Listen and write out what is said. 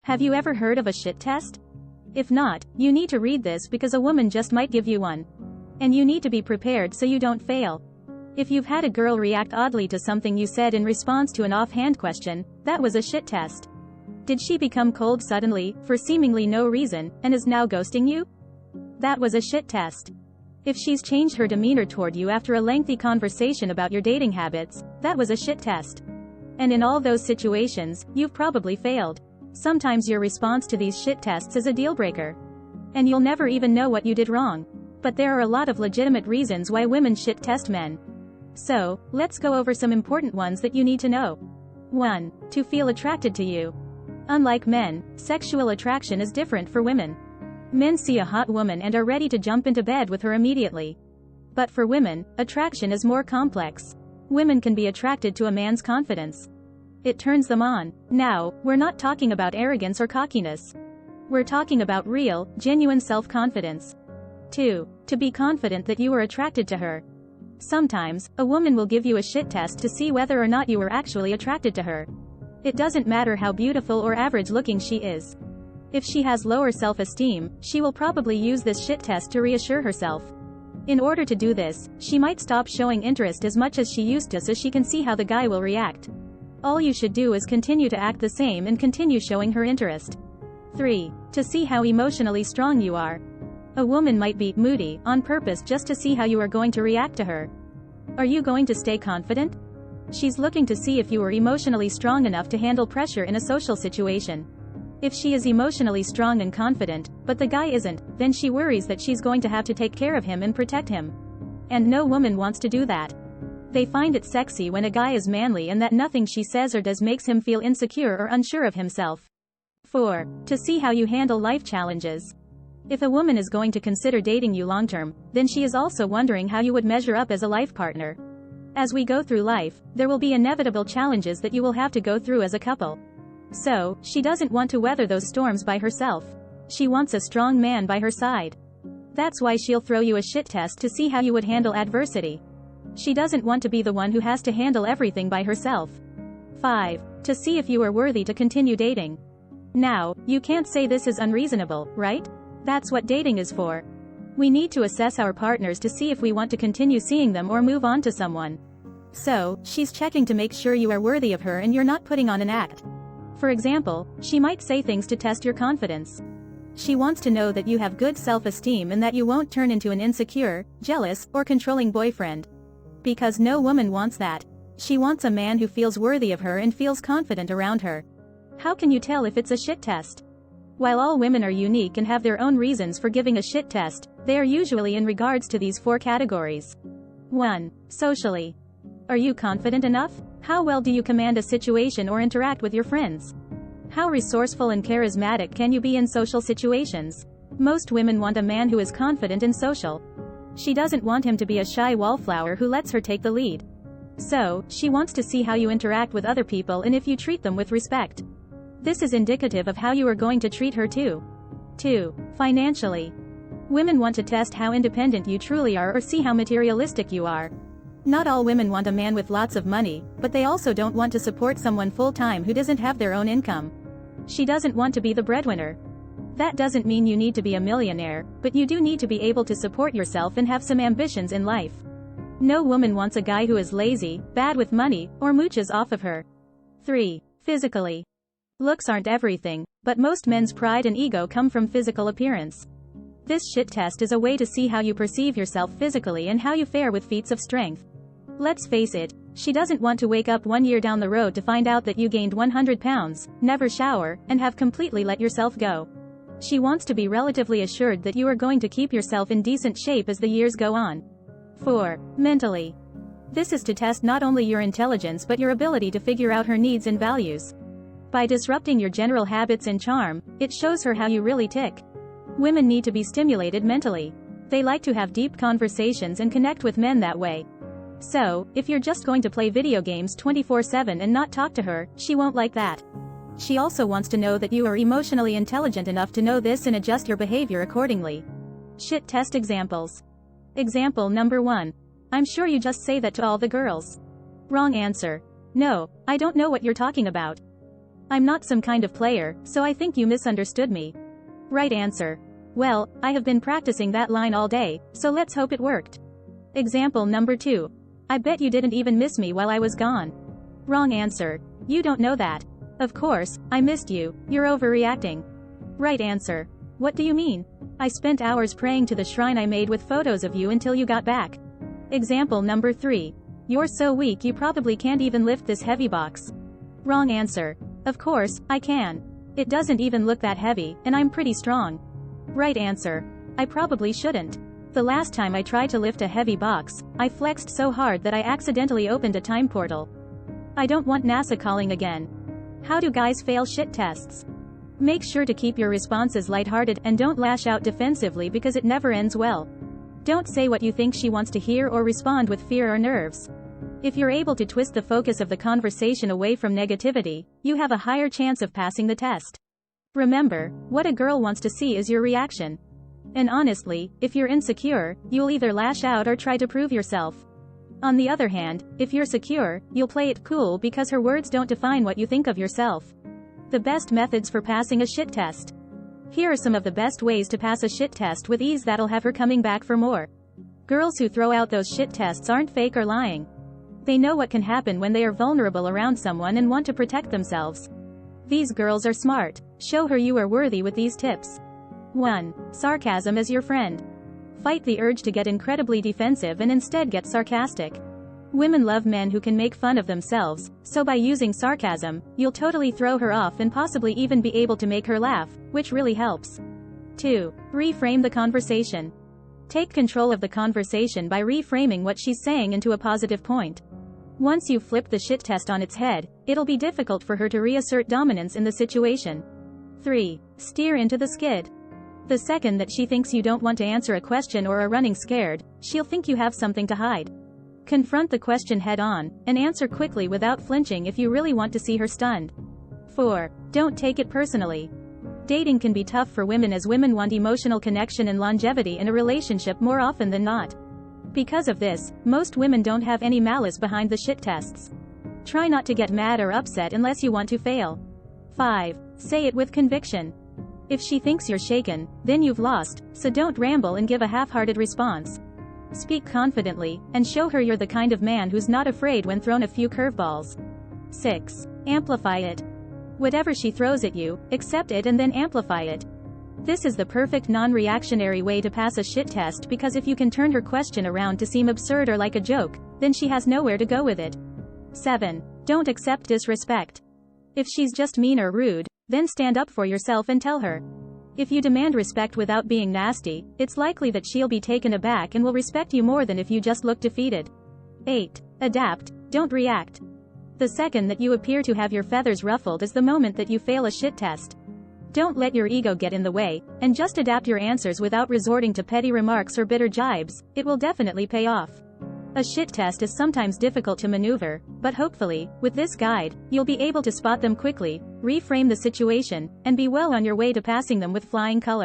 Have you ever heard of a shit test? If not, you need to read this because a woman just might give you one. And you need to be prepared so you don't fail. If you've had a girl react oddly to something you said in response to an offhand question, that was a shit test. Did she become cold suddenly, for seemingly no reason, and is now ghosting you? That was a shit test. If she's changed her demeanor toward you after a lengthy conversation about your dating habits, that was a shit test. And in all those situations, you've probably failed. Sometimes your response to these shit tests is a deal breaker. And you'll never even know what you did wrong. But there are a lot of legitimate reasons why women shit test men. So, let's go over some important ones that you need to know. 1. To feel attracted to you. Unlike men, sexual attraction is different for women. Men see a hot woman and are ready to jump into bed with her immediately. But for women, attraction is more complex. Women can be attracted to a man's confidence. It turns them on. Now, we're not talking about arrogance or cockiness. We're talking about real, genuine self-confidence. 2. To be confident that you are attracted to her. Sometimes, a woman will give you a shit test to see whether or not you are actually attracted to her. It doesn't matter how beautiful or average looking she is. If she has lower self-esteem, she will probably use this shit test to reassure herself. In order to do this, she might stop showing interest as much as she used to so she can see how the guy will react. All you should do is continue to act the same and continue showing her interest. 3. To see how emotionally strong you are. A woman might be moody on purpose just to see how you are going to react to her. Are you going to stay confident? She's looking to see if you are emotionally strong enough to handle pressure in a social situation. If she is emotionally strong and confident, but the guy isn't, then she worries that she's going to have to take care of him and protect him. And no woman wants to do that. They find it sexy when a guy is manly and that nothing she says or does makes him feel insecure or unsure of himself. 4. To see how you handle life challenges. If a woman is going to consider dating you long-term, then she is also wondering how you would measure up as a life partner. As we go through life, there will be inevitable challenges that you will have to go through as a couple. So, she doesn't want to weather those storms by herself. She wants a strong man by her side. That's why she'll throw you a shit test to see how you would handle adversity. She doesn't want to be the one who has to handle everything by herself. 5. To see if you are worthy to continue dating. Now, you can't say this is unreasonable, right? That's what dating is for. We need to assess our partners to see if we want to continue seeing them or move on to someone. So, she's checking to make sure you are worthy of her and you're not putting on an act. For example, she might say things to test your confidence. She wants to know that you have good self-esteem and that you won't turn into an insecure, jealous, or controlling boyfriend. Because no woman wants that. She wants a man who feels worthy of her and feels confident around her. How can you tell if it's a shit test? While all women are unique and have their own reasons for giving a shit test, they are usually in regards to these 4 categories. 1. Socially. Are you confident enough? How well do you command a situation or interact with your friends? How resourceful and charismatic can you be in social situations? Most women want a man who is confident and social. She doesn't want him to be a shy wallflower who lets her take the lead. So, she wants to see how you interact with other people and if you treat them with respect. This is indicative of how you are going to treat her too. 2. Financially. Women want to test how independent you truly are or see how materialistic you are. Not all women want a man with lots of money, but they also don't want to support someone full-time who doesn't have their own income. She doesn't want to be the breadwinner. That doesn't mean you need to be a millionaire, but you do need to be able to support yourself and have some ambitions in life. No woman wants a guy who is lazy, bad with money, or mooches off of her. 3. Physically. Looks aren't everything, but most men's pride and ego come from physical appearance. This shit test is a way to see how you perceive yourself physically and how you fare with feats of strength. Let's face it, she doesn't want to wake up 1 year down the road to find out that you gained 100 pounds, never shower, and have completely let yourself go. She wants to be relatively assured that you are going to keep yourself in decent shape as the years go on. 4. Mentally. This is to test not only your intelligence but your ability to figure out her needs and values. By disrupting your general habits and charm, it shows her how you really tick. Women need to be stimulated mentally. They like to have deep conversations and connect with men that way. So, if you're just going to play video games 24/7 and not talk to her, she won't like that. She also wants to know that you are emotionally intelligent enough to know this and adjust your behavior accordingly. Shit test examples. Example number 1. I'm sure you just say that to all the girls. Wrong answer. No, I don't know what you're talking about. I'm not some kind of player, so I think you misunderstood me. Right answer. Well, I have been practicing that line all day, so let's hope it worked. Example number 2. I bet you didn't even miss me while I was gone. Wrong answer. You don't know that. Of course, I missed you, you're overreacting. Right answer. What do you mean? I spent hours praying to the shrine I made with photos of you until you got back. Example number 3. You're so weak you probably can't even lift this heavy box. Wrong answer. Of course, I can. It doesn't even look that heavy, and I'm pretty strong. Right answer. I probably shouldn't. The last time I tried to lift a heavy box, I flexed so hard that I accidentally opened a time portal. I don't want NASA calling again. How do guys fail shit tests? Make sure to keep your responses lighthearted and don't lash out defensively because it never ends well. Don't say what you think she wants to hear or respond with fear or nerves. If you're able to twist the focus of the conversation away from negativity, you have a higher chance of passing the test. Remember, what a girl wants to see is your reaction. And honestly, if you're insecure, you'll either lash out or try to prove yourself. On the other hand, if you're secure, you'll play it cool because her words don't define what you think of yourself. The best methods for passing a shit test. Here are some of the best ways to pass a shit test with ease that'll have her coming back for more. Girls who throw out those shit tests aren't fake or lying. They know what can happen when they are vulnerable around someone and want to protect themselves. These girls are smart. Show her you are worthy with these tips. 1. Sarcasm as your friend. Fight the urge to get incredibly defensive and instead get sarcastic. Women love men who can make fun of themselves, so by using sarcasm, you'll totally throw her off and possibly even be able to make her laugh, which really helps. 2. Reframe the conversation. Take control of the conversation by reframing what she's saying into a positive point. Once you've flipped the shit test on its head, it'll be difficult for her to reassert dominance in the situation. 3. Steer into the skid. The second that she thinks you don't want to answer a question or are running scared, she'll think you have something to hide. Confront the question head on, and answer quickly without flinching if you really want to see her stunned. 4. Don't take it personally. Dating can be tough for women as women want emotional connection and longevity in a relationship more often than not. Because of this, most women don't have any malice behind the shit tests. Try not to get mad or upset unless you want to fail. 5. Say it with conviction. If she thinks you're shaken, then you've lost, so don't ramble and give a half-hearted response. Speak confidently, and show her you're the kind of man who's not afraid when thrown a few curveballs. 6. Amplify it. Whatever she throws at you, accept it and then amplify it. This is the perfect non-reactionary way to pass a shit test because if you can turn her question around to seem absurd or like a joke, then she has nowhere to go with it. 7. Don't accept disrespect. If she's just mean or rude, then stand up for yourself and tell her. If you demand respect without being nasty, it's likely that she'll be taken aback and will respect you more than if you just look defeated. 8. Adapt, don't react. The second that you appear to have your feathers ruffled is the moment that you fail a shit test. Don't let your ego get in the way, and just adapt your answers without resorting to petty remarks or bitter jibes. It will definitely pay off. A shit test is sometimes difficult to maneuver, but hopefully, with this guide, you'll be able to spot them quickly, reframe the situation, and be well on your way to passing them with flying colors.